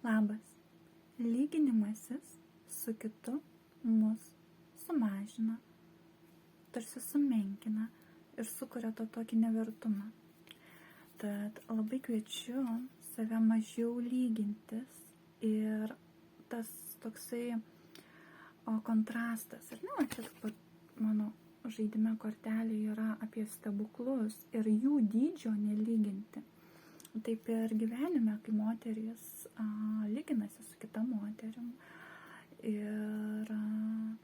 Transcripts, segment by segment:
Labas. Lyginimasis su kitu mus sumažina, tarsi sumenkina ir sukuria to tokį nevertumą. Tad labai kviečiu save mažiau lygintis ir tas toksai kontrastas. Ir ne, čia taip pat mano žaidime kortelė yra apie stebuklus ir jų dydžio nelyginti. Taip ir gyvenime, kai moteris lyginasi su kita moterim ir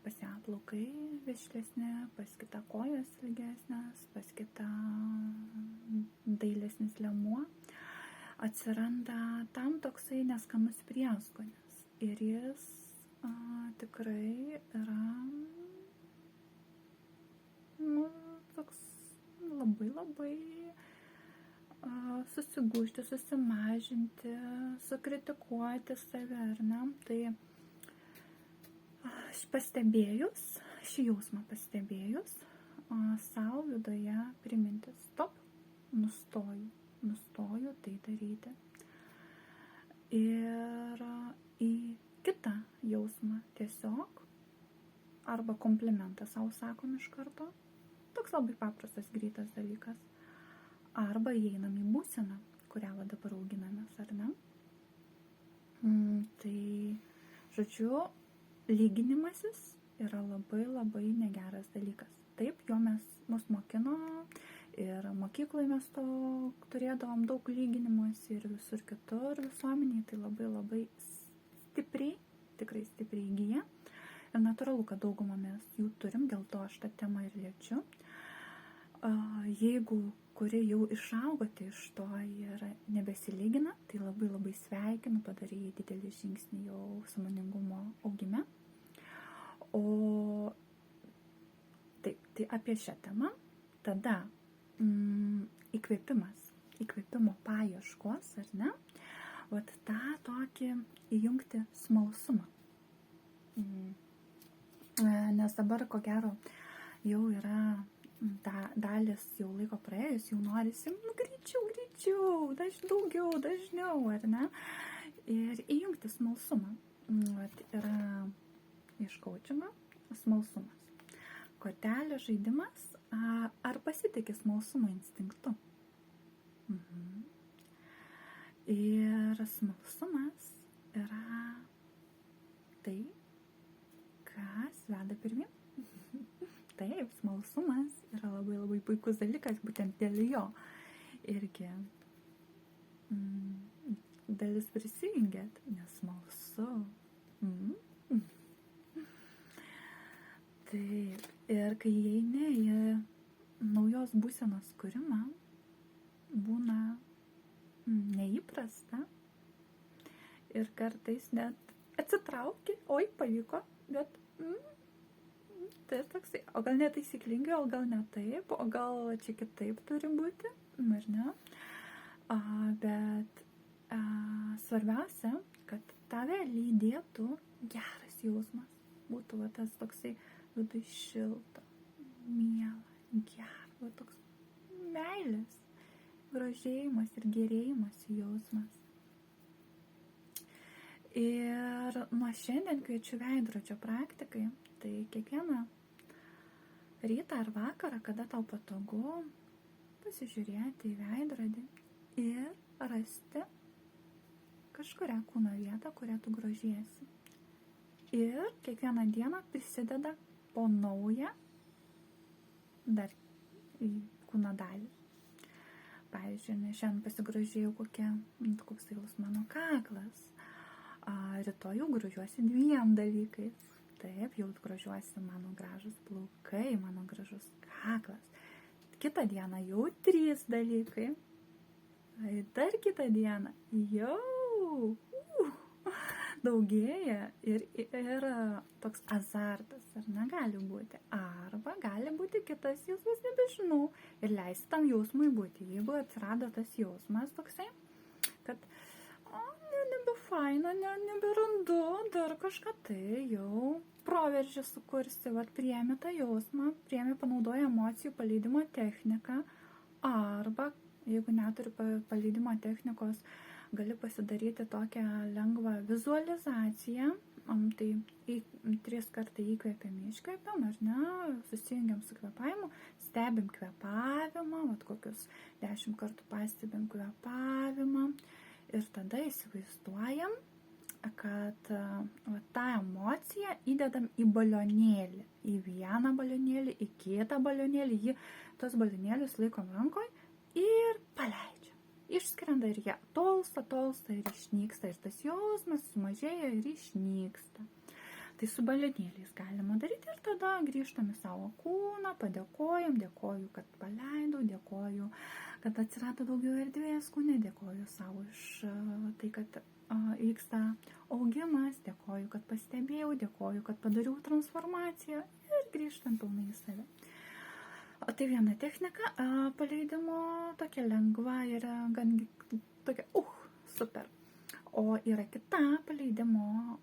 pas ją plaukai vešlesni, pas kitą kojas ilgesnės, pas kitą dailesnis liemuo, atsiranda tam toksai neskanus prieskonis ir jis tikrai yra toks labai susigūžti, susimažinti, sukritikuoti save, ar ne? Tai pastebėjus, šį jausmą pastebėjus, savo viduje priminti stop, nustoju tai daryti. Ir į kitą jausmą tiesiog arba komplimentą savo sakom iš karto, toks labai paprastas, greitas dalykas. Arba įeinam į būseną, kurią dabar auginamės, ar ne? Tai, žodžiu, lyginimasis yra labai negeras dalykas. Taip, jo mus mokino ir mokykloje mes to turėdavom daug lyginimuose ir visur kitur visuomeniai, tai labai stipriai, tikrai stipriai įgyja. Ir natūralu, kad daugumą mes jų turim, dėl to aš tą temą ir liečiu. Jeigu kuri jau išaugote iš to ir nebesilygina, tai labai sveikinu, padarė didelį žingsnį jau sąmoningumo augime. O tai apie šią temą, tada įkvėpimo paieškos, ar ne, vat tą tokį įjungti smalsumą. Nes dabar, ko gero, jau yra dalis jau laiko praėjus, jau norisi greičiau, dažniau, ar ne? Ir įjungti smalsumą. Yra iš coachingo smalsumas. Kortelė žaidimas, ar pasitikė smalsumo instinktu? Ir smalsumas yra tai, kas veda pirmyn. Taip, smalsumas yra labai puikus dalykas, būtent dėl jo irgi dalis prisijungėt, nes smalsu. Taip, ir kai įeini į naujos būsenos kūrimą, būna neįprasta ir kartais net atsitrauki, oi, pavyko, bet tai toksai, o gal netaisyklingai, o gal ne taip, o gal čia kitaip turi būti, ar ne? Bet svarbiausia, kad tave lydėtų geras jausmas, būtų tas toksai vidui šilta, miela, gera, toks meilės, grožėjimas ir gerėjimas jausmas. Ir nuo šiandien kviečiu veidrodžio praktikai, tai kiekvieną rytą ar vakarą, kada tau patogu, pasižiūrėti į veidrodį ir rasti kažkurią kūno vietą, kurią tu grožiesi. Ir kiekvieną dieną prisideda po naują dar į kūno dalį. Pavyzdžiui, šiandien pasigrožėjau koks tailus mano kaklas. Rytoj jau grožiuosi 2 dalykais. Taip, jau grožiuosi mano gražus plaukai, mano gražus kaklas. Kitą dieną jau 3 dalykai. Dar kitą dieną jau daugėja ir toks azartas, ar negali būti. Arba gali būti kitas jausmas, nebežinau, ir leisti tam jausmui būti. Jeigu atsirado tas jausmas toksai, kad nebefaina, neberandu, dar kažką, tai jau proveržį sukursi, priėmė tą jausmą, panaudoja emocijų paleidimo techniką, arba, jeigu neturi paleidimo technikos, gali pasidaryti tokią lengvą vizualizaciją. Tai 3 kartai įkvėpiam, iškvėpiam, ar ne, susijungiam su kvėpavimu, stebim kvėpavimą, kokius 10 kartų pastebim kvėpavimą ir tada įsivaizduojam, kad tą emociją įdedam į balionėlį, į vieną balionėlį, į kitą balionėlį, tos balionėlius laikom rankoj ir paleidžiam. Išskrenda ir jie tolsta ir išnyksta, ir tas jausmas sumažėja ir išnyksta. Tai su balionėliais galima daryti ir tada grįžtam į savo kūną, padėkojam, dėkoju, kad paleidau, dėkoju, kad atsirado daugiau erdvės kūne, dėkoju savo iš tai, kad vyksta augimas, dėkoju, kad pastebėjau, dėkoju, kad padariau transformaciją ir grįžtam pilnai į save. O tai viena technika paleidimo, tokia lengva ir gan tokia, super. O yra kita paleidimo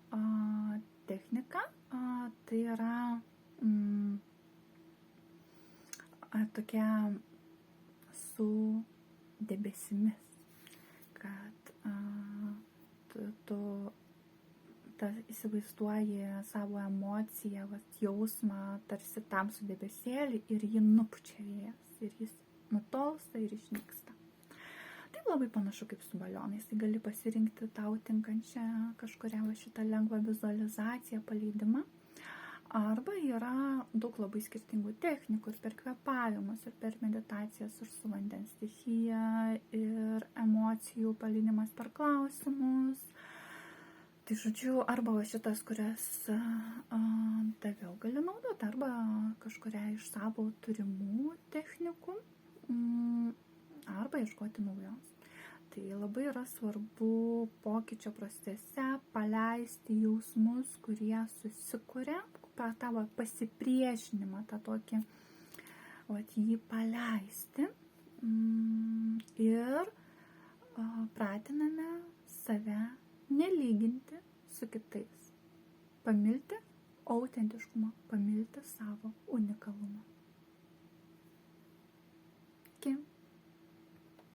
technika, tai yra tokia su debesimis, kad tu įsivaizduoji savo emociją, jausmą, tarsi tamsų debesėlį ir jį nupučia vėjas ir jis nutolsta ir išnyksta. Tai labai panašu kaip su balionais, tai gali pasirinkti tau tinkančią kažkurią šitą lengvą vizualizaciją, paleidimą. Arba yra daug labai skirtingų technikų ir per kvėpavimus, ir per meditacijas, ir su vandens stichija, ir emocijų paleidimas per klausimus. Tai žodžiu, arba šitas, kurias daviau gali naudoti, arba kažkurią iš savo turimų technikų, arba ieškoti naujos. Tai labai yra svarbu pokyčio procese paleisti jausmus, kurie susikuria, tavo pasipriešinimą, tą tokį, jį paleisti ir pratiname save nelyginti su kitais. Pamilti autentiškumą, pamilti savo unikalumą. Iki.